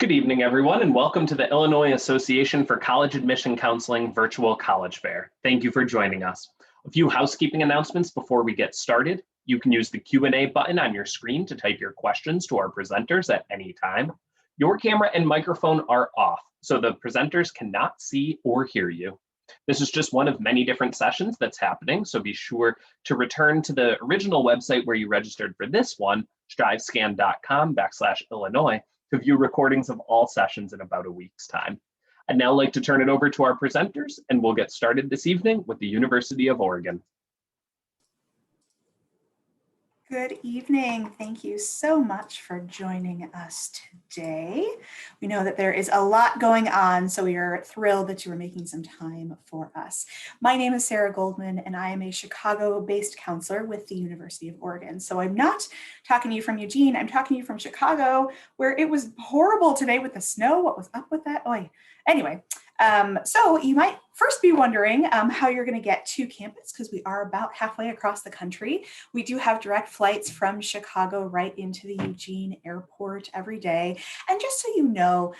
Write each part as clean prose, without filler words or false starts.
Good evening, everyone, and welcome to the Illinois Association for College Admission Counseling Virtual College Fair. Thank you for joining us. A few housekeeping announcements before we get started. You can use the Q&A button on your screen to type your questions to our presenters at any time. Your camera and microphone are off, so the presenters cannot see or hear you. This is just one of many different sessions that's happening, so be sure to return to the original website where you registered for this one, strivescan.com/Illinois, to view recordings of all sessions in about a week's time. I'd now like to turn it over to our presenters, and we'll get started this evening with the University of Oregon. Good evening. Thank you so much for joining us today. We know that there is a lot going on, so we are thrilled that you are making some time for us. My name is Sarah Goldman, and I am a Chicago-based counselor with the University of Oregon. So I'm not talking to you from Eugene, I'm talking to you from Chicago, where it was horrible today with the snow. What was up with that? Oy. Anyway, so you might first be wondering how you're going to get to campus, because we are about halfway across the country. We do have direct flights from Chicago right into the Eugene airport every day. And just so you know,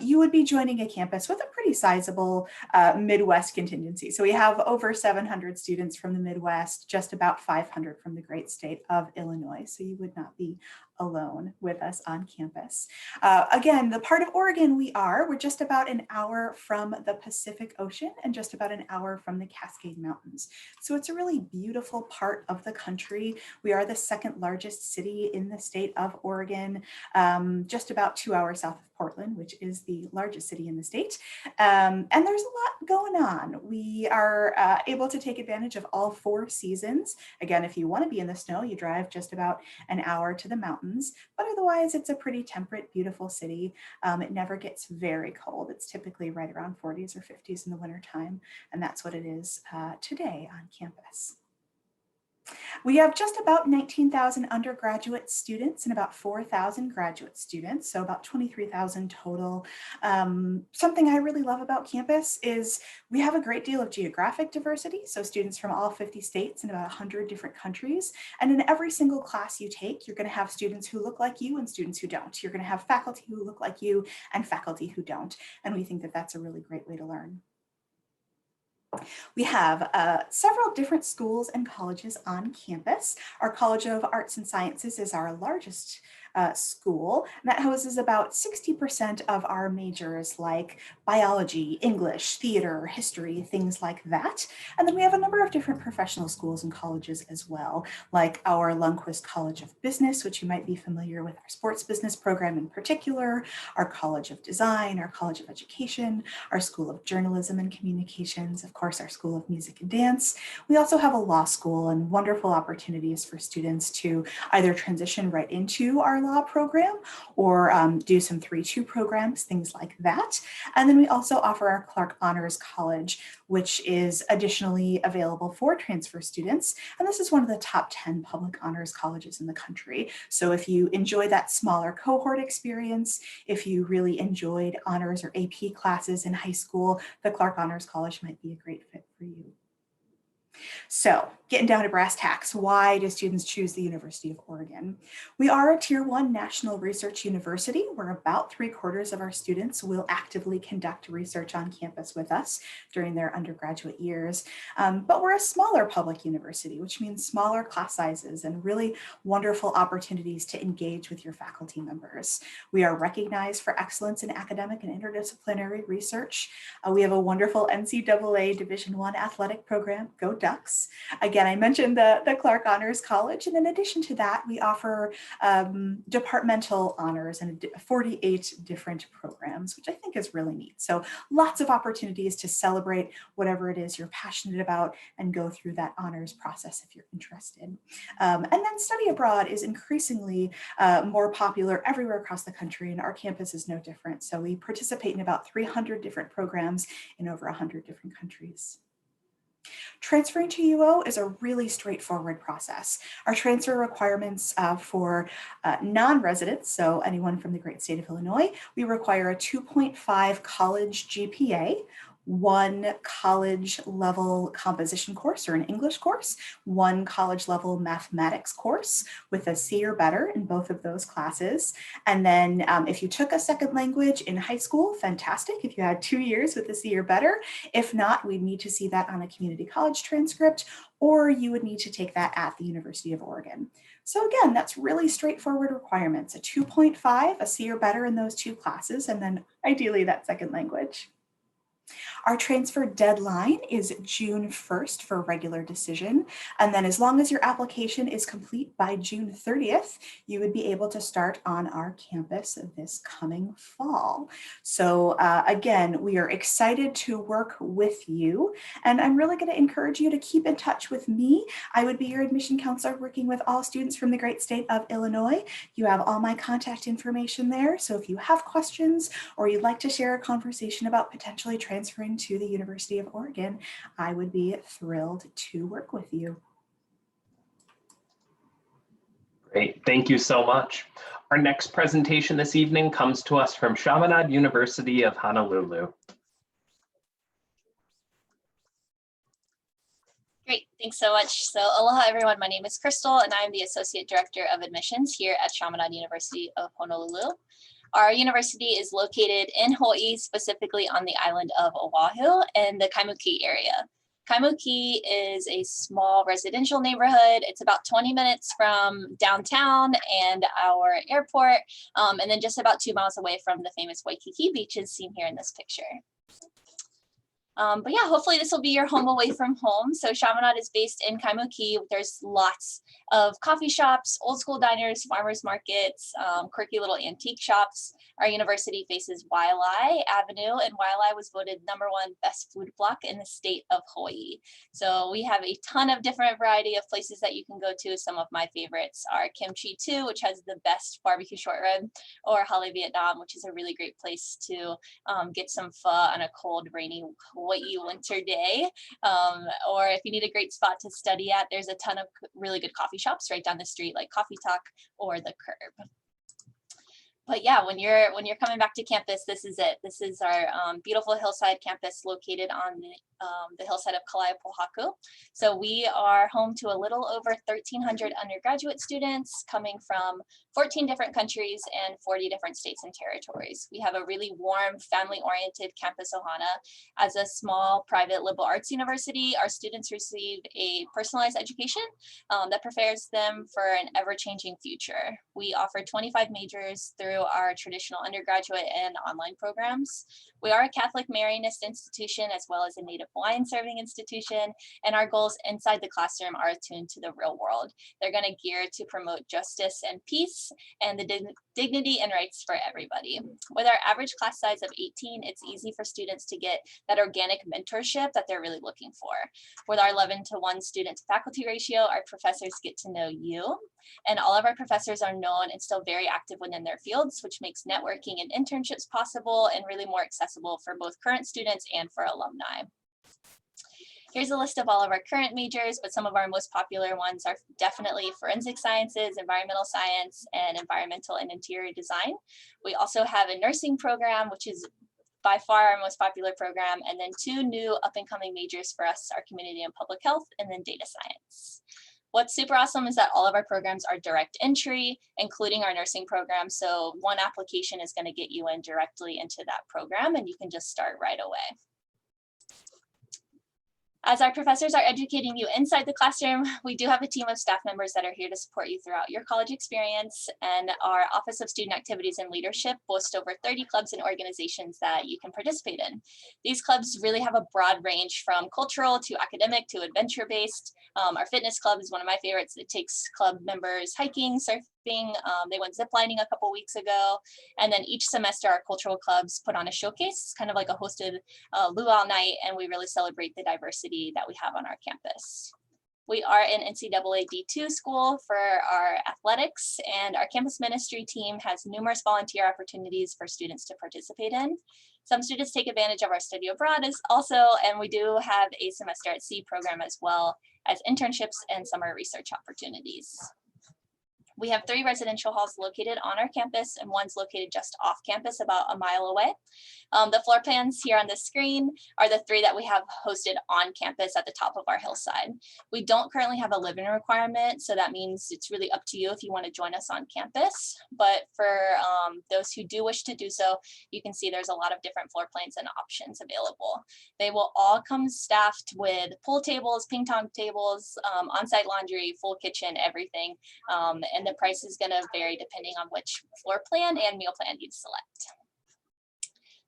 you would be joining a campus with a pretty sizable Midwest contingency. So we have over 700 students from the Midwest, just about 500 from the great state of Illinois. So you would not be alone with us on campus. Again, the part of Oregon we're just about an hour from the Pacific Ocean and just about an hour from the Cascade Mountains. So it's a really beautiful part of the country. We are the second largest city in the state of Oregon, just about 2 hours south of Portland, which is the largest city in the state. And there's a lot going on. We are able to take advantage of all 4 seasons. Again, if you want to be in the snow, you drive just about an hour to the mountains, but otherwise it's a pretty temperate, beautiful city. It never gets very cold. It's typically right around 40s or 50s in the wintertime, and that's what it is today on campus. We have just about 19,000 undergraduate students and about 4,000 graduate students, so about 23,000 total. Something I really love about campus is we have a great deal of geographic diversity, so students from all 50 states and about 100 different countries. And in every single class you take, you're going to have students who look like you and students who don't. You're going to have faculty who look like you and faculty who don't. And we think that that's a really great way to learn. We have several different schools and colleges on campus. Our College of Arts and Sciences is our largest school, and that houses about 60% of our majors like biology, English, theater, history, things like that. And then we have a number of different professional schools and colleges as well, like our Lundquist College of Business, which you might be familiar with our sports business program in particular, our College of Design, our College of Education, our School of Journalism and Communications, of course, our School of Music and Dance. We also have a law school and wonderful opportunities for students to either transition right into our law program or do some 3-2 programs, things like that. And then we also offer our Clark Honors College, which is additionally available for transfer students. And this is one of the top 10 public honors colleges in the country. So if you enjoy that smaller cohort experience, if you really enjoyed honors or AP classes in high school, the Clark Honors College might be a great fit for you. So getting down to brass tacks, why do students choose the University of Oregon? We are a Tier 1 national research university, where about 3/4 of our students will actively conduct research on campus with us during their undergraduate years. But we're a smaller public university, which means smaller class sizes and really wonderful opportunities to engage with your faculty members. We are recognized for excellence in academic and interdisciplinary research. We have a wonderful NCAA Division I athletic program, Go Ducks. Again, I mentioned the Clark Honors College, and in addition to that, we offer departmental honors and 48 different programs, which I think is really neat. So lots of opportunities to celebrate whatever it is you're passionate about and go through that honors process if you're interested. And then study abroad is increasingly more popular everywhere across the country, and our campus is no different. So we participate in about 300 different programs in over 100 different countries. Transferring to UO is a really straightforward process. Our transfer requirements for non-residents, so anyone from the great state of Illinois, we require a 2.5 college GPA one college level composition course or an English course, one college level mathematics course with a C or better in both of those classes. And then if you took a second language in high school, fantastic. If you had 2 years with a C or better, if not, we'd need to see that on a community college transcript, or you would need to take that at the University of Oregon. So again, that's really straightforward requirements, a 2.5, a C or better in those 2 classes, and then ideally that second language. Our transfer deadline is June 1st for regular decision. And then as long as your application is complete by June 30th, you would be able to start on our campus this coming fall. So again, we are excited to work with you. And I'm really going to encourage you to keep in touch with me. I would be your admission counselor working with all students from the great state of Illinois. You have all my contact information there. So if you have questions or you'd like to share a conversation about potentially transferring to the University of Oregon, I would be thrilled to work with you. Great, thank you so much. Our next presentation this evening comes to us from Chaminade University of Honolulu. Great, thanks so much. So aloha everyone, my name is Crystal and I'm the Associate Director of Admissions here at Chaminade University of Honolulu. Our university is located in Hawaii, specifically on the island of Oahu in the Kaimuki area. Kaimuki is a small residential neighborhood. It's about 20 minutes from downtown and our airport, and then just about 2 miles away from the famous Waikiki beaches seen here in this picture. But yeah, hopefully this will be your home away from home. So Chaminade is based in Kaimuki. There's lots of coffee shops, old school diners, farmers markets, quirky little antique shops. Our university faces Waialae Avenue, and Waialae was voted #1 best food block in the state of Hawaii. So we have a ton of different variety of places that you can go to. Some of my favorites are Kimchi 2, which has the best barbecue short rib, or Hale Vietnam, which is a really great place to get some pho on a cold, rainy Hawaii winter day. Or if you need a great spot to study at, there's a ton of really good coffee shops right down the street, like Coffee Talk or The Curb. But yeah, when you're coming back to campus, this is it. This is our beautiful hillside campus located on the hillside of Kalaipaho'aku. So we are home to a little over 1,300 undergraduate students coming from 14 different countries and 40 different states and territories. We have a really warm, family-oriented campus ohana. As a small private liberal arts university, our students receive a personalized education that prepares them for an ever-changing future. We offer 25 majors through our traditional undergraduate and online programs. We are a Catholic Marianist institution as well as a Native Hawaiian serving institution, and our goals inside the classroom are attuned to the real world. They're going to gear to promote justice and peace and the dignity and rights for everybody. With our average class size of 18, it's easy for students to get that organic mentorship that they're really looking for. With our 11-to-1 student to faculty ratio, our professors get to know you, and all of our professors are known and still very active within their fields, which makes networking and internships possible and really more accessible for both current students and for alumni. Here's a list of all of our current majors, but some of our most popular ones are definitely forensic sciences, environmental science, and environmental and interior design. We also have a nursing program, which is by far our most popular program, and then 2 new up-and-coming majors for us are community and public health, and then data science. What's super awesome is that all of our programs are direct entry, including our nursing program. So one application is going to get you in directly into that program, and you can just start right away. As our professors are educating you inside the classroom, we do have a team of staff members that are here to support you throughout your college experience, and our Office of Student Activities and Leadership boasts over 30 clubs and organizations that you can participate in. These clubs really have a broad range from cultural to academic to adventure-based. Our fitness club is one of my favorites. It takes club members hiking, surfing. They went ziplining a couple weeks ago. And then each semester, our cultural clubs put on a showcase, kind of like a hosted luau night, and we really celebrate the diversity that we have on our campus. We are an NCAA D2 school for our athletics, and our campus ministry team has numerous volunteer opportunities for students to participate in. Some students take advantage of our study abroad and we do have a semester at sea program as well as internships and summer research opportunities. We have 3 residential halls located on our campus and one's located just off campus about a mile away. The floor plans here on the screen are the 3 that we have hosted on campus at the top of our hillside. We don't currently have a living requirement, so that means it's really up to you if you want to join us on campus. But for those who do wish to do so, you can see there's a lot of different floor plans and options available. They will all come staffed with pool tables, ping pong tables, on-site laundry, full kitchen, everything. And the price is going to vary depending on which floor plan and meal plan you select.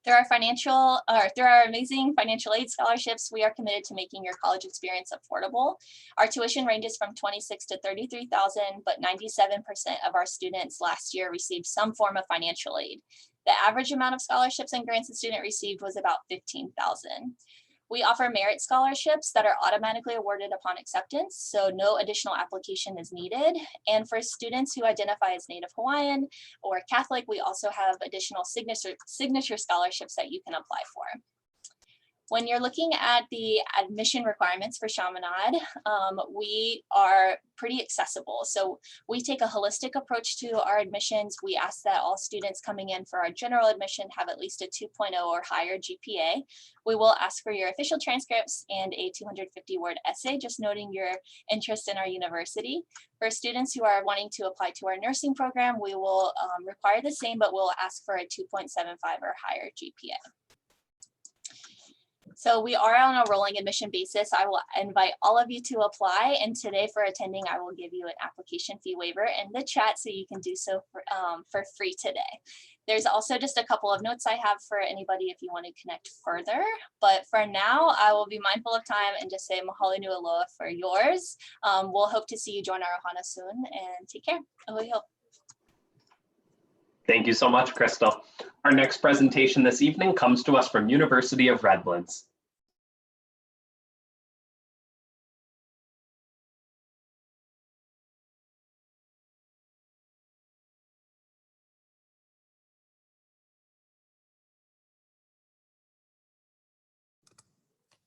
Through our amazing financial aid scholarships, we are committed to making your college experience affordable. Our tuition ranges from $26,000 to $33,000, but 97% of our students last year received some form of financial aid. The average amount of scholarships and grants a student received was about $15,000. We offer merit scholarships that are automatically awarded upon acceptance, so no additional application is needed. And for students who identify as Native Hawaiian or Catholic, we also have additional signature scholarships that you can apply for. When you're looking at the admission requirements for Chaminade, we are pretty accessible. So we take a holistic approach to our admissions. We ask that all students coming in for our general admission have at least a 2.0 or higher GPA. We will ask for your official transcripts and a 250-word essay, just noting your interest in our university. For students who are wanting to apply to our nursing program, we will require the same, but we'll ask for a 2.75 or higher GPA. So we are on a rolling admission basis. I will invite all of you to apply, and today for attending, I will give you an application fee waiver in the chat so you can do so for free today. There's also just a couple of notes I have for anybody if you want to connect further, but for now, I will be mindful of time and just say mahalo nui aloha for yours. We'll hope to see you join our ohana soon, and take care. Aloha. Thank you so much, Crystal. Our next presentation this evening comes to us from University of Redlands.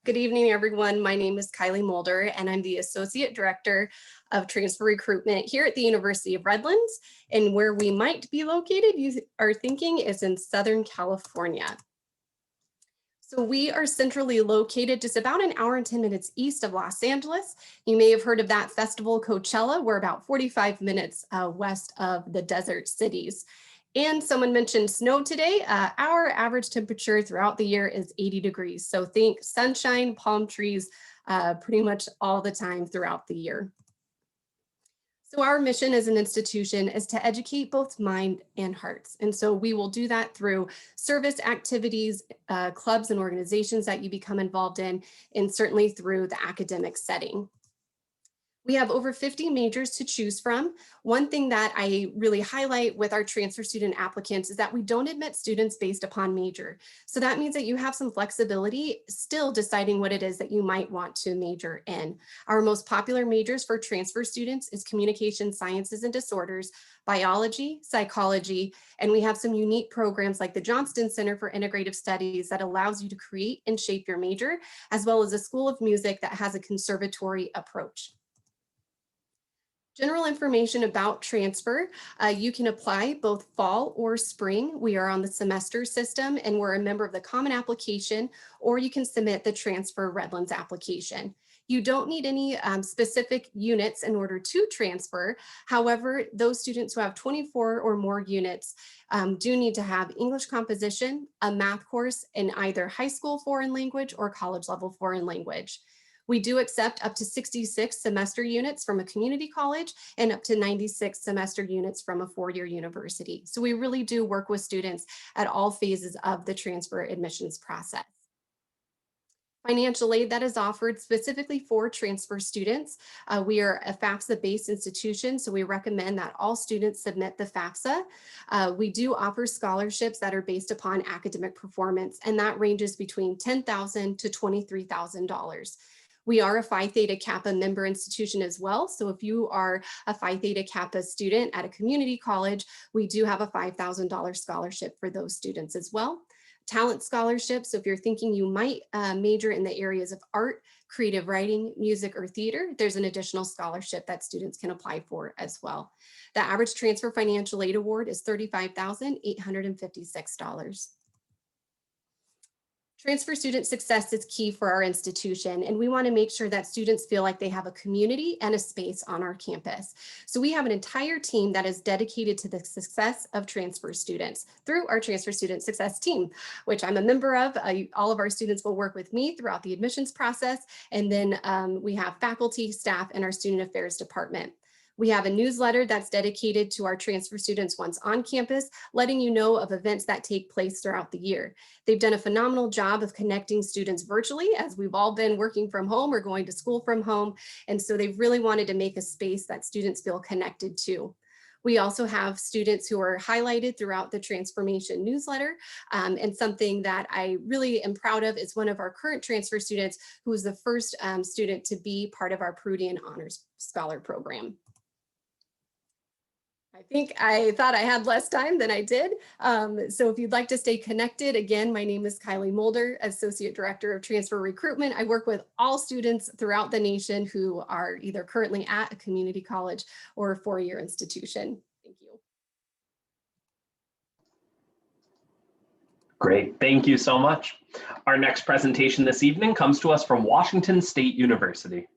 Good evening, everyone. My name is Kylie Mulder, and I'm the Associate Director of Transfer Recruitment here at the University of Redlands. And where we might be located, you are thinking, is in Southern California. So we are centrally located just about an hour and 10 minutes east of Los Angeles. You may have heard of that festival, Coachella. We're about 45 minutes west of the desert cities. And someone mentioned snow today. Our average temperature throughout the year is 80 degrees. So think sunshine, palm trees, pretty much all the time throughout the year. So our mission as an institution is to educate both mind and hearts. And so we will do that through service activities, clubs and organizations that you become involved in, and certainly through the academic setting. We have over 50 majors to choose from. One thing that I really highlight with our transfer student applicants is that we don't admit students based upon major. So that means that you have some flexibility still deciding what it is that you might want to major in. Our most popular majors for transfer students is communication sciences and disorders, biology, psychology, and we have some unique programs like the Johnston Center for Integrative Studies that allows you to create and shape your major, as well as a School of Music that has a conservatory approach. General information about transfer, you can apply both fall or spring. We are on the semester system and we're a member of the Common Application, or you can submit the Transfer Redlands application. You don't need any specific units in order to transfer. However, those students who have 24 or more units do need to have English composition, a math course in either high school foreign language or college level foreign language. We do accept up to 66 semester units from a community college and up to 96 semester units from a four-year university. So we really do work with students at all phases of the transfer admissions process. Financial aid that is offered specifically for transfer students. We are a FAFSA-based institution, so we recommend that all students submit the FAFSA. We do offer scholarships that are based upon academic performance, and that ranges between $10,000 to $23,000. We are a Phi Theta Kappa member institution as well. So if you are a Phi Theta Kappa student at a community college, we do have a $5,000 scholarship for those students as well. talent scholarships. So if you're thinking you might major in the areas of art, creative writing, music, or theater, there's an additional scholarship that students can apply for as well. The average transfer financial aid award is $35,856. Transfer student success is key for our institution, and we want to make sure that students feel like they have a community and a space on our campus. So we have an entire team that is dedicated to the success of transfer students through our transfer student success team, which I'm a member of. All of our students will work with me throughout the admissions process, and then we have faculty, staff, and our student affairs department. We have a newsletter that's dedicated to our transfer students once on campus, letting you know of events that take place throughout the year. They've done a phenomenal job of connecting students virtually, as we've all been working from home or going to school from home. And so they've really wanted to make a space that students feel connected to. We also have students who are highlighted throughout the Transformation newsletter. And something that I really am proud of is one of our current transfer students who was the first student to be part of our Peruvian Honors Scholar Program. I thought I had less time than I did. So if you'd like to stay connected, again, my name is Kylie Mulder, Associate Director of Transfer Recruitment. I work with all students throughout the nation who are either currently at a community college or a four-year institution. Thank you. Great, thank you so much. Our next presentation this evening comes to us from Washington State University.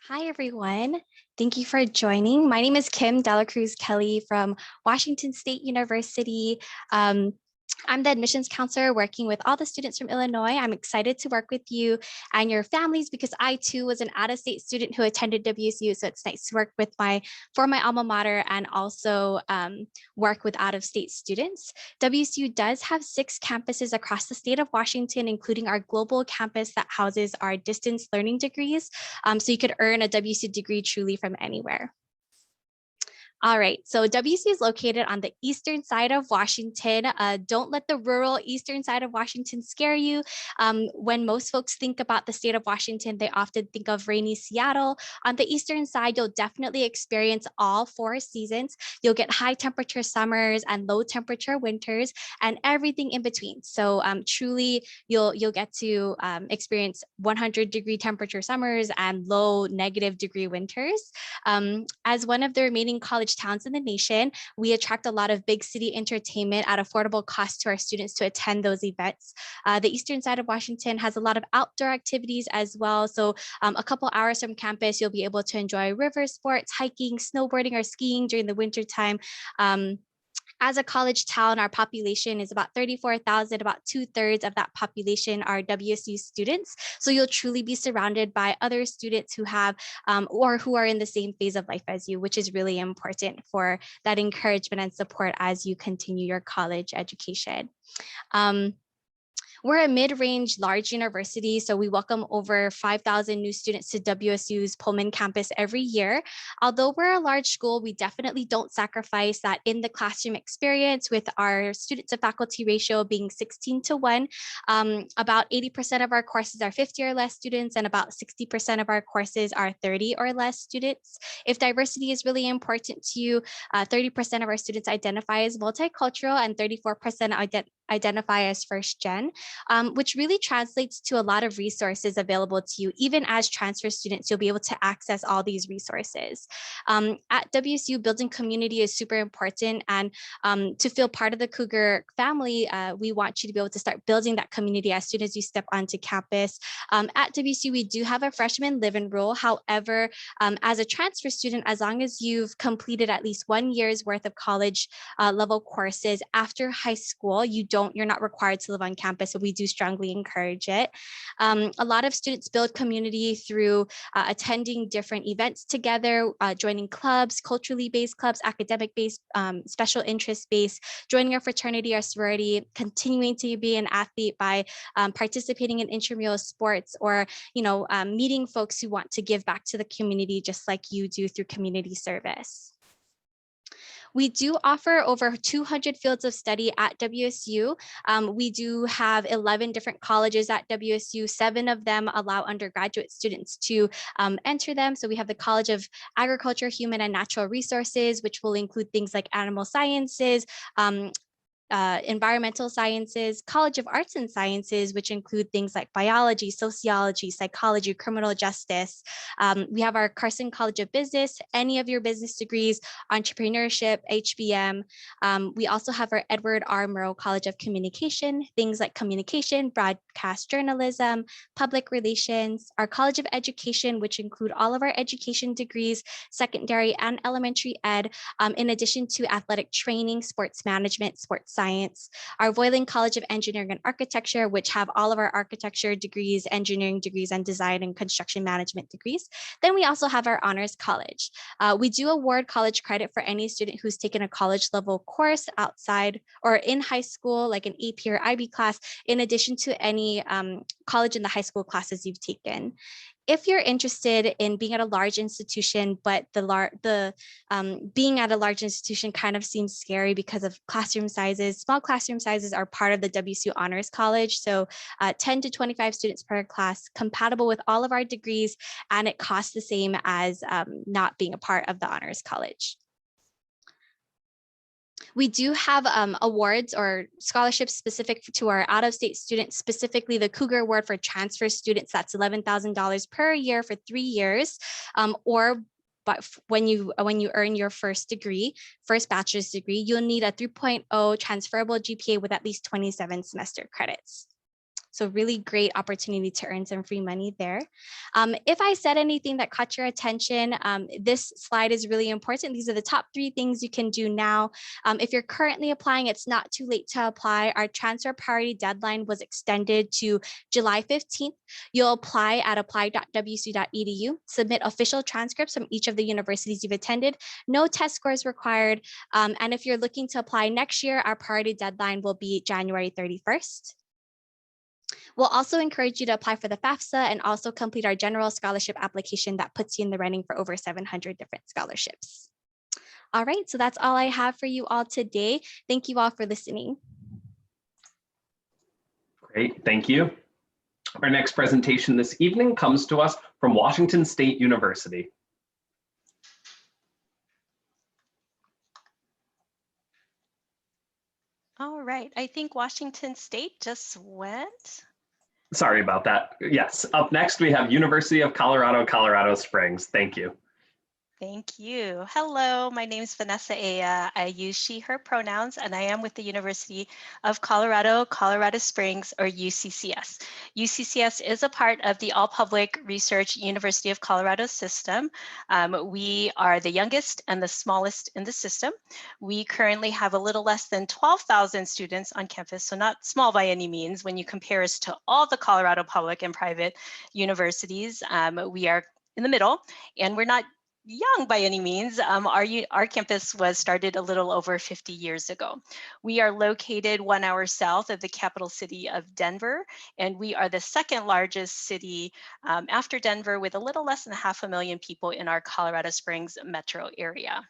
Hi, everyone. Thank you for joining. My name is Kim Dela Cruz Kelly from Washington State University. I'm the admissions counselor working with all the students from Illinois. I'm excited to work with you and your families because I too was an out-of-state student who attended WSU. So it's nice to work with for my alma mater and also work with out-of-state students. WSU does have 6 campuses across the state of Washington, including our global campus that houses our distance learning degrees. So you could earn a WSU degree truly from anywhere. All right, so WSU is located on the eastern side of Washington. Don't let the rural eastern side of Washington scare you. When most folks think about the state of Washington, they often think of rainy Seattle. On the eastern side, you'll definitely experience all 4 seasons. You'll get high temperature summers and low temperature winters and everything in between. So truly, you'll get to experience 100-degree temperature summers and low -degree winters. As one of the remaining college towns in the nation, we attract a lot of big city entertainment at affordable cost to our students to attend those events. The eastern side of Washington has a lot of outdoor activities as well. So a couple hours from campus, you'll be able to enjoy river sports, hiking, snowboarding, or skiing during the winter time. As a college town, our population is about 34,000. About 2/3 of that population are WSU students. So you'll truly be surrounded by other students who have or who are in the same phase of life as you, which is really important for that encouragement and support as you continue your college education. We're a mid-range large university, so we welcome over 5,000 new students to WSU's Pullman campus every year. Although we're a large school, we definitely don't sacrifice that in the classroom experience with our student to faculty ratio being 16:1. About 80% of our courses are 50 or less students, and about 60% of our courses are 30 or less students. If diversity is really important to you, 30% of our students identify as multicultural and 34% identify as first gen, which really translates to a lot of resources available to you. Even as transfer students, you'll be able to access all these resources. At WSU, building community is super important, and to feel part of the Cougar family, we want you to be able to start building that community as soon as you step onto campus. At WSU, we do have a freshman live-in rule. However, as a transfer student, as long as you've completed at least 1 year's worth of college level courses after high school, you're not required to live on campus, so we do strongly encourage it. A lot of students build community through attending different events together, joining clubs, culturally based clubs, academic based, special interest based, joining a fraternity or sorority, continuing to be an athlete by participating in intramural sports, or meeting folks who want to give back to the community just like you do through community service. We do offer over 200 fields of study at WSU. We do have 11 different colleges at WSU. 7 of them allow undergraduate students to enter them. So we have the College of Agriculture, Human and Natural Resources, which will include things like animal sciences, environmental sciences, College of Arts and Sciences, which include things like biology, sociology, psychology, criminal justice. We have our Carson College of Business, any of your business degrees, entrepreneurship, HBM. We also have our Edward R. Murrow College of Communication, things like communication, broadcast journalism, public relations, our College of Education, which include all of our education degrees, secondary and elementary ed, in addition to athletic training, sports management, sports science, our Voiland College of Engineering and Architecture, which have all of our architecture degrees, engineering degrees, and design and construction management degrees. Then we also have our Honors College. We do award college credit for any student who's taken a college level course outside or in high school, like an AP or IB class, in addition to any college in the high school classes you've taken. If you're interested in being at a large institution, but being at a large institution kind of seems scary because of classroom sizes, small classroom sizes are part of the WSU Honors College. So 10 to 25 students per class, compatible with all of our degrees, and it costs the same as not being a part of the Honors College. We do have awards or scholarships specific to our out-of-state students, specifically the Cougar Award for transfer students. That's $11,000 per year for 3 years, but when you earn your first bachelor's degree, you'll need a 3.0 transferable GPA with at least 27 semester credits. So really great opportunity to earn some free money there. If I said anything that caught your attention, this slide is really important. These are the top 3 things you can do now. If you're currently applying, it's not too late to apply. Our transfer priority deadline was extended to July 15th. You'll apply at apply.wsu.edu, submit official transcripts from each of the universities you've attended, no test scores required. And if you're looking to apply next year, our priority deadline will be January 31st. We'll also encourage you to apply for the FAFSA and also complete our general scholarship application that puts you in the running for over 700 different scholarships. All right, so that's all I have for you all today. Thank you all for listening. Great, thank you. Our next presentation this evening comes to us from Washington State University. All right, I think Washington State just went. Sorry about that. Yes, up next we have University of Colorado, Colorado Springs. Thank you. Thank you. Hello, my name is Vanessa Aya. I use she, her pronouns, and I am with the University of Colorado, Colorado Springs, or UCCS. UCCS is a part of the All Public Research University of Colorado system. We are the youngest and the smallest in the system. We currently have a little less than 12,000 students on campus, so not small by any means when you compare us to all the Colorado public and private universities. We are in the middle, and we're not young by any means. Our campus was started a little over 50 years ago. We are located 1 hour south of the capital city of Denver, and we are the second largest city after Denver, with a little less than 500,000 people in our Colorado Springs metro area.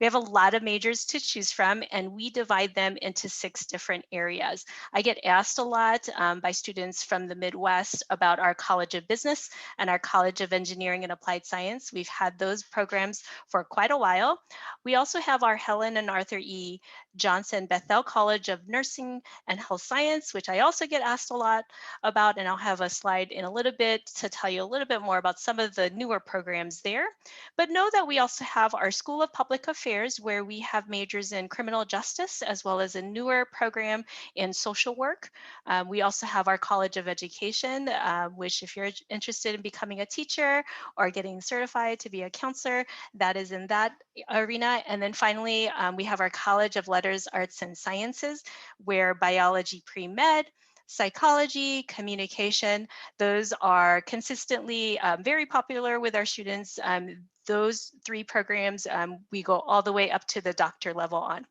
We have a lot of majors to choose from, and we divide them into 6 different areas. I get asked a lot by students from the Midwest about our College of Business and our College of Engineering and Applied Science. We've had those programs for quite a while. We also have our Helen and Arthur E. Johnson Bethel College of Nursing and Health Science, which I also get asked a lot about, and I'll have a slide in a little bit to tell you a little bit more about some of the newer programs there. But know that we also have our School of Public Affairs, where we have majors in criminal justice, as well as a newer program in social work. We also have our College of Education, which if you're interested in becoming a teacher or getting certified to be a counselor, that is in that arena. And then finally, we have our College of Letters, Arts and Sciences, where biology pre-med, psychology, communication, those are consistently very popular with our students. Those 3 programs, we go all the way up to the doctor level on.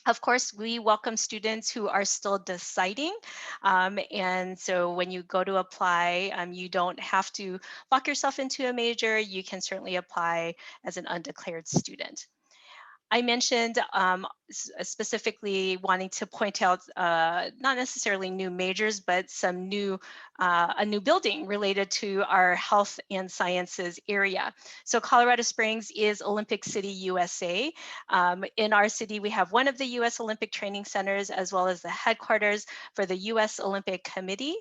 Of course, we welcome students who are still deciding. And so when you go to apply, you don't have to lock yourself into a major. You can certainly apply as an undeclared student. I mentioned specifically wanting to point out not necessarily new majors, but some new a new building related to our health and sciences area. So Colorado Springs is Olympic City, USA. In our city, we have one of the U.S. Olympic Training Centers, as well as the headquarters for the U.S. Olympic Committee.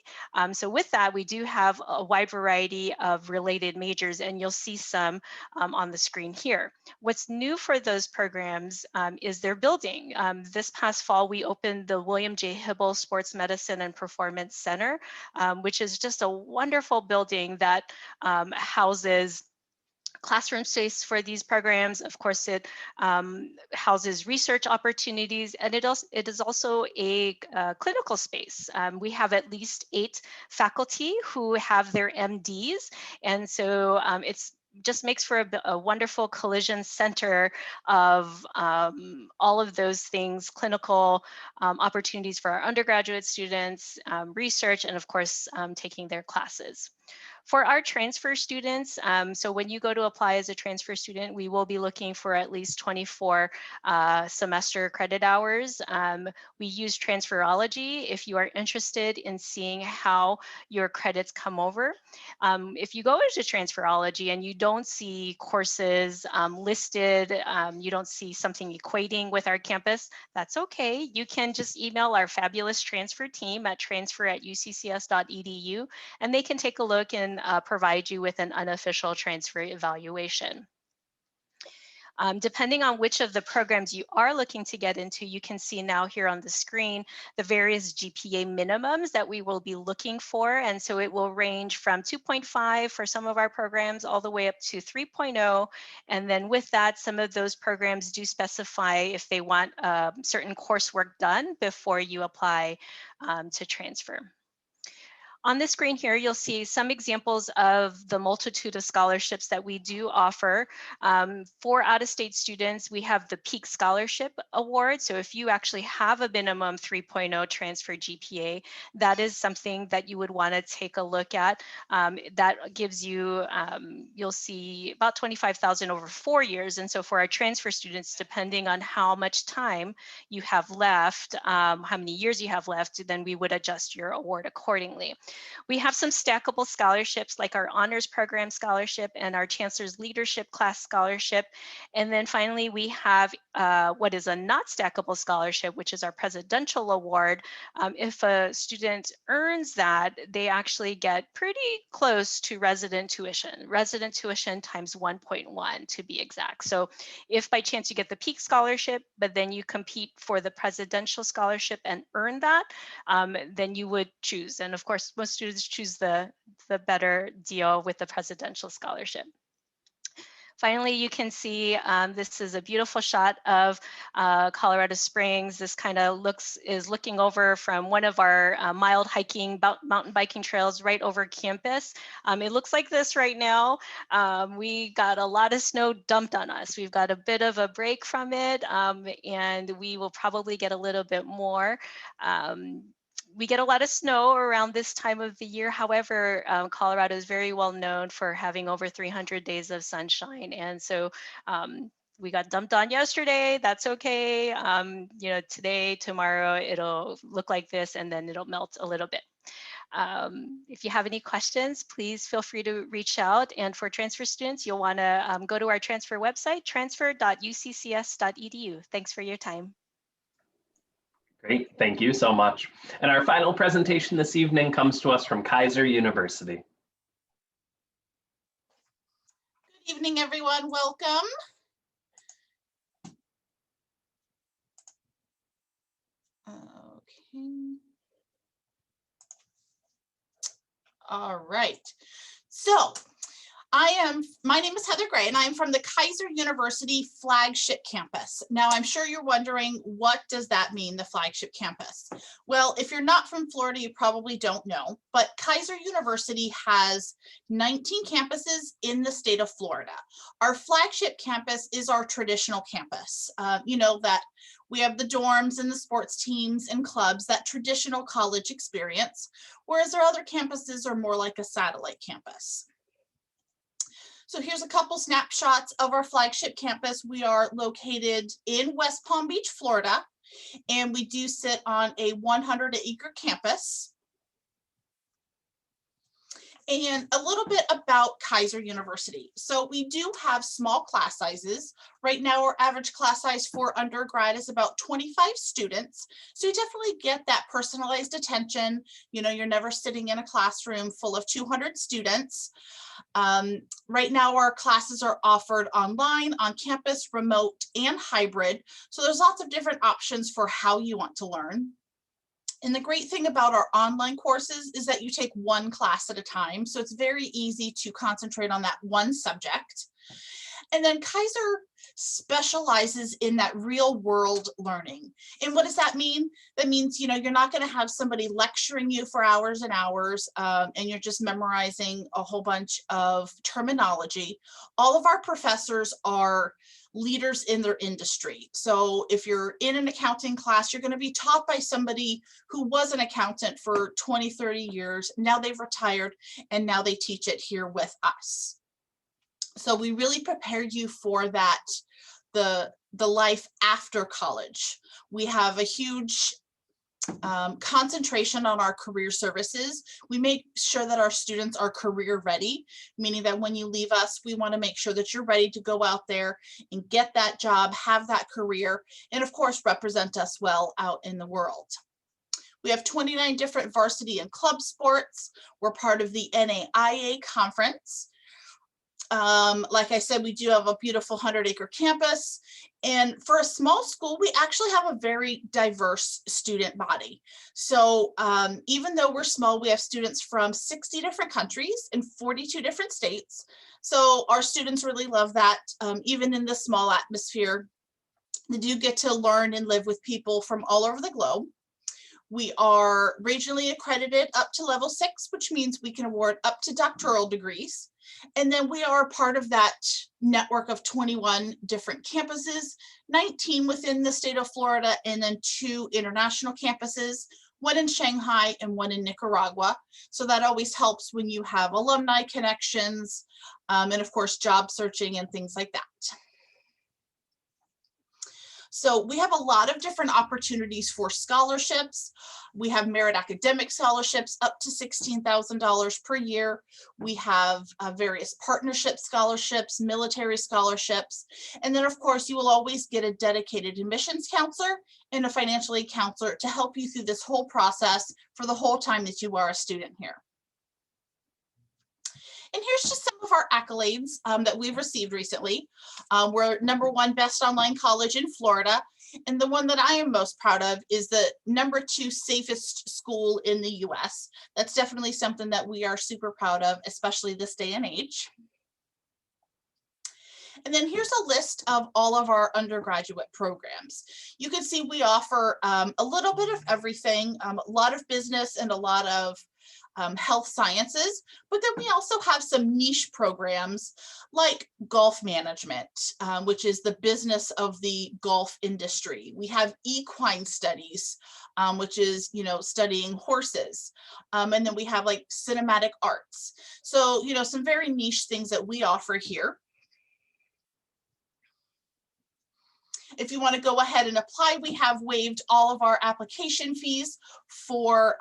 So with that, we do have a wide variety of related majors, and you'll see some on the screen here. What's new for those programs is their building. This past fall, we opened the William J. Hybl Sports Medicine and Performance Center, which is just a wonderful building that houses classroom space for these programs. Of course, it houses research opportunities, and it is also a clinical space. We have at least 8 faculty who have their MDs, and so it's just makes for a wonderful collision center of all of those things, clinical opportunities for our undergraduate students, research, and of course, taking their classes. For our transfer students, so when you go to apply as a transfer student, we will be looking for at least 24 semester credit hours. We use Transferology if you are interested in seeing how your credits come over. If you go into Transferology and you don't see courses listed, you don't see something equating with our campus, that's okay. You can just email our fabulous transfer team at transfer@uccs.edu, and they can take a look and provide you with an unofficial transfer evaluation. Depending on which of the programs you are looking to get into, you can see now here on the screen the various GPA minimums that we will be looking for. And so it will range from 2.5 for some of our programs all the way up to 3.0. And then with that, some of those programs do specify if they want certain coursework done before you apply to transfer. On the screen here, you'll see some examples of the multitude of scholarships that we do offer. For out-of-state students, we have the Peak Scholarship Award. So if you actually have a minimum 3.0 transfer GPA, that is something that you would want to take a look at. That gives you, you'll see about $25,000 over 4 years. And so for our transfer students, depending on how much time you have left, how many years you have left, then we would adjust your award accordingly. We have some stackable scholarships like our Honors Program Scholarship and our Chancellor's Leadership Class Scholarship. And then finally, we have what is a not stackable scholarship, which is our Presidential Award. If a student earns that, they actually get pretty close to resident tuition times 1.1 to be exact. So if by chance you get the Peak Scholarship, but then you compete for the Presidential Scholarship and earn that, then you would choose. And of course, most students choose the better deal with the Presidential Scholarship. Finally, you can see this is a beautiful shot of Colorado Springs. This kind of is looking over from one of our mild hiking, mountain biking trails right over campus. It looks like this right now. We got a lot of snow dumped on us. We've got a bit of a break from it, and we will probably get a little bit more. We get a lot of snow around this time of the year. However, Colorado is very well known for having over 300 days of sunshine. And so we got dumped on yesterday. That's okay. You know, today, tomorrow, it'll look like this, and then it'll melt a little bit. If you have any questions, please feel free to reach out. And for transfer students, you'll want to go to our transfer website, transfer.uccs.edu. Thanks for your time. Great, thank you so much. And our final presentation this evening comes to us from Keiser University. Good evening, everyone. Welcome. Okay. All right. So my name is Heather Gray, and I'm from the Keiser University flagship campus. Now, I'm sure you're wondering, what does that mean, the flagship campus? Well, if you're not from Florida, you probably don't know, but Keiser University has 19 campuses in the state of Florida. Our flagship campus is our traditional campus. You know that we have the dorms and the sports teams and clubs, that traditional college experience, whereas our other campuses are more like a satellite campus. So here's a couple snapshots of our flagship campus. We are located in West Palm Beach, Florida, and we do sit on a 100-acre campus. And a little bit about Keiser University. So we do have small class sizes. Right now, our average class size for undergrad is about 25 students. So you definitely get that personalized attention. You know, you're never sitting in a classroom full of 200 students. Right now, our classes are offered online, on campus, remote, and hybrid. So there's lots of different options for how you want to learn. And the great thing about our online courses is that you take one class at a time. So it's very easy to concentrate on that one subject. And then Keiser specializes in that real world learning. And what does that mean? That means, you know, you're not going to have somebody lecturing you for hours and hours, and you're just memorizing a whole bunch of terminology. All of our professors are leaders in their industry. So if you're in an accounting class, you're going to be taught by somebody who was an accountant for 20, 30 years. Now they've retired and now they teach it here with us. So we really prepare you for that, the life after college. We have a huge concentration on our career services. We make sure that our students are career ready, meaning that when you leave us, we want to make sure that you're ready to go out there and get that job, have that career, and of course, represent us well out in the world. We have 29 different varsity and club sports. We're part of the NAIA conference. Like I said, we do have a beautiful 100-acre campus. And for a small school, we actually have a very diverse student body. So even though we're small, we have students from 60 different countries and 42 different states. So our students really love that. Even in this small atmosphere, they do get to learn and live with people from all over the globe. We are regionally accredited up to level 6, which means we can award up to doctoral degrees. And then we are part of that network of 21 different campuses, 19 within the state of Florida, and then 2 international campuses, one in Shanghai and one in Nicaragua. So that always helps when you have alumni connections, and of course, job searching and things like that. So we have a lot of different opportunities for scholarships. We have merit academic scholarships up to $16,000 per year. We have various partnership scholarships, military scholarships. And then of course, you will always get a dedicated admissions counselor and a financial aid counselor to help you through this whole process for the whole time that you are a student here. And here's just some of our accolades that we've received recently. We're #1 best online college in Florida. And the one that I am most proud of is the #2 safest school in the US. That's definitely something that we are super proud of, especially this day and age. And then here's a list of all of our undergraduate programs. You can see we offer a little bit of everything, a lot of business and a lot of health sciences, but then we also have some niche programs like golf management, which is the business of the golf industry. We have equine studies, which is, you know, studying horses. And then we have like cinematic arts. So, you know, some very niche things that we offer here. If you want to go ahead and apply, we have waived all of our application fees for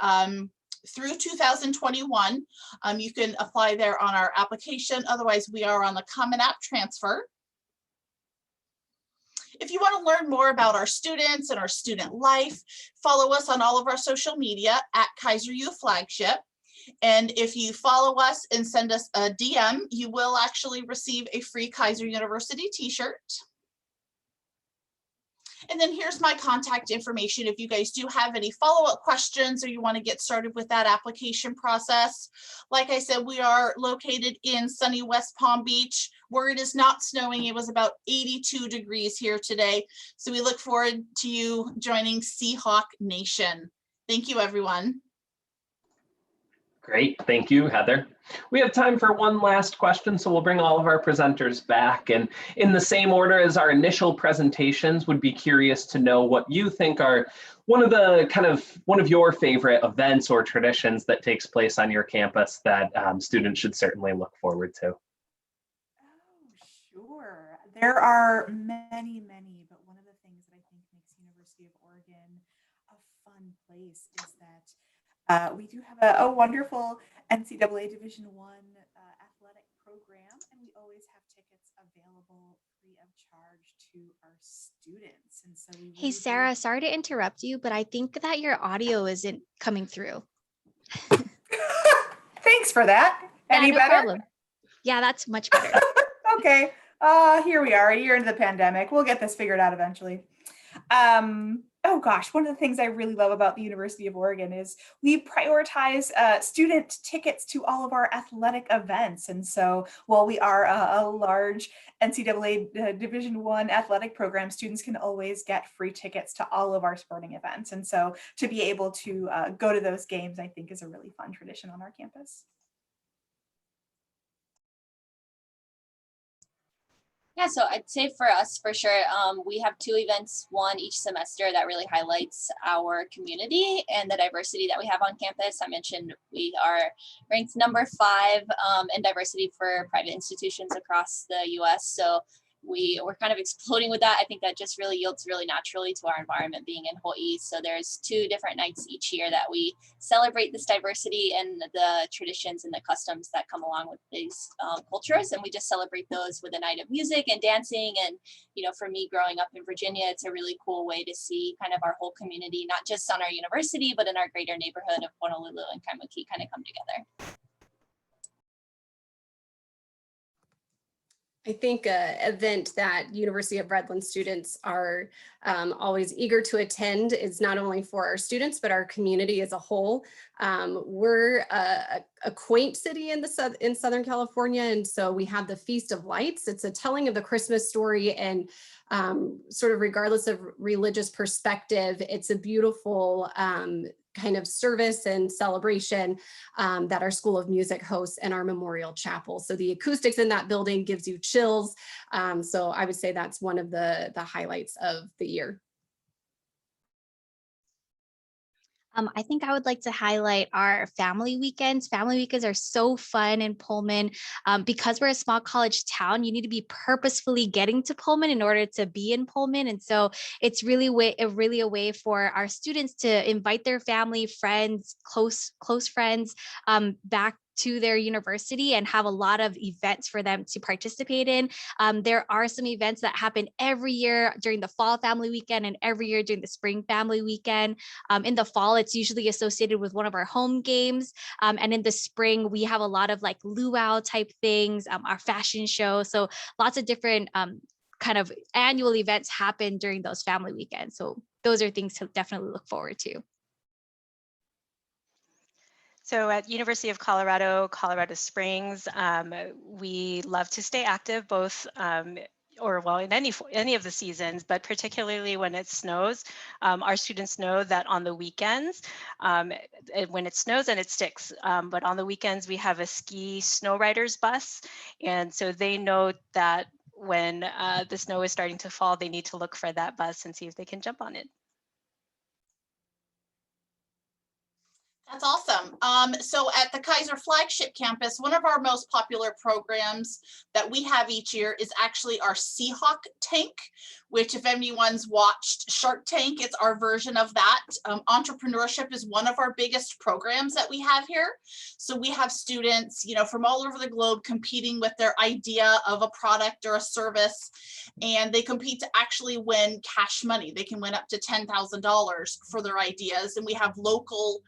through 2021. You can apply there on our application. Otherwise, we are on the Common App transfer. If you want to learn more about our students and our student life, follow us on all of our social media at Keiser U Flagship. And if you follow us and send us a DM, you will actually receive a free Keiser University t-shirt. And then here's my contact information. If you guys do have any follow-up questions or you want to get started with that application process. Like I said, we are located in sunny West Palm Beach, where it is not snowing. It was about 82 degrees here today. So we look forward to you joining Seahawk Nation. Thank you, everyone. Great, thank you, Heather. We have time for one last question, so we'll bring all of our presenters back. And in the same order as our initial presentations, would be curious to know what you think are one of your favorite events or traditions that takes place on your campus that students should certainly look forward to. There are many, many, but one of the things that I think makes University of Oregon a fun place is that we do have a wonderful NCAA Division I athletic program, and we always have tickets available free of charge to our students. And so we Hey, really Sarah, do- sorry to interrupt you, but I think that your audio isn't coming through. Thanks for that. Yeah, Any no better? problem. Yeah, that's much better. Okay. Here we are, a year into the pandemic. We'll get this figured out eventually. Oh gosh, one of the things I really love about the University of Oregon is we prioritize student tickets to all of our athletic events. And so while we are a large NCAA Division I athletic program, students can always get free tickets to all of our sporting events. And so to be able to go to those games, I think is a really fun tradition on our campus. Yeah, so I'd say for us, for sure, we have 2 events, one each semester that really highlights our community and the diversity that we have on campus. I mentioned we are ranked number 5 in diversity for private institutions across the US. So we're kind of exploding with that. I think that just really yields really naturally to our environment being in Hawaii. So there's 2 different nights each year that we celebrate this diversity and the traditions and the customs that come along with these cultures. And we just celebrate those with a night of music and dancing. And, you know, for me growing up in Virginia, it's a really cool way to see kind of our whole community, not just on our university, but in our greater neighborhood of Honolulu and Kaimuki kind of come together. I think an event that University of Redlands students are always eager to attend is not only for our students, but our community as a whole. We're a quaint city in Southern California, and so we have the Feast of Lights. It's a telling of the Christmas story, and sort of regardless of religious perspective, it's a beautiful kind of service and celebration that our School of Music hosts and our Memorial Chapel. So the acoustics in that building gives you chills. So I would say that's one of the highlights of the year. I think I would like to highlight our family weekends. Family weekends are so fun in Pullman. Because we're a small college town, you need to be purposefully getting to Pullman in order to be in Pullman. And so it's really a way for our students to invite their family, friends, close friends back to their university and have a lot of events for them to participate in. There are some events that happen every year during the fall family weekend and every year during the spring family weekend. In the fall, it's usually associated with one of our home games. And in the spring, we have a lot of like luau type things, our fashion show. So lots of different kind of annual events happen during those family weekends. So those are things to definitely look forward to. So at University of Colorado Springs, we love to stay active both in any of the seasons, but particularly when it snows. Our students know that on the weekends, when it snows and it sticks, but on the weekends we have a ski snow riders bus. And so they know that when the snow is starting to fall, they need to look for that bus and see if they can jump on it. That's awesome. So at the Keiser flagship campus, one of our most popular programs that we have each year is actually our Seahawk tank, which if anyone's watched Shark Tank, it's our version of that. Entrepreneurship is one of our biggest programs that we have here. So we have students, you know, from all over the globe competing with their idea of a product or a service, and they compete to actually win cash money. They can win up to $10,000 for their ideas, and we have local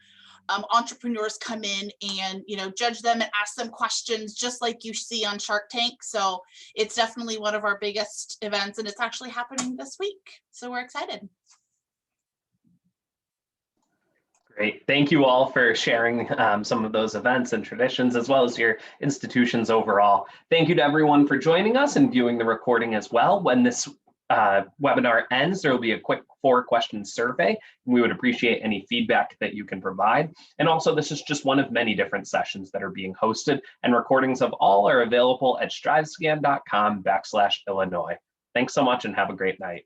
entrepreneurs come in and, you know, judge them and ask them questions just like you see on Shark Tank. So it's definitely one of our biggest events, and it's actually happening this week. So we're excited. Great. Thank you all for sharing some of those events and traditions, as well as your institutions overall. Thank you to everyone for joining us and viewing the recording as well. When this webinar ends, there will be a quick 4-question survey. We would appreciate any feedback that you can provide. And also, this is just one of many different sessions that are being hosted, and recordings of all are available at strivescan.com/Illinois. Thanks so much and have a great night.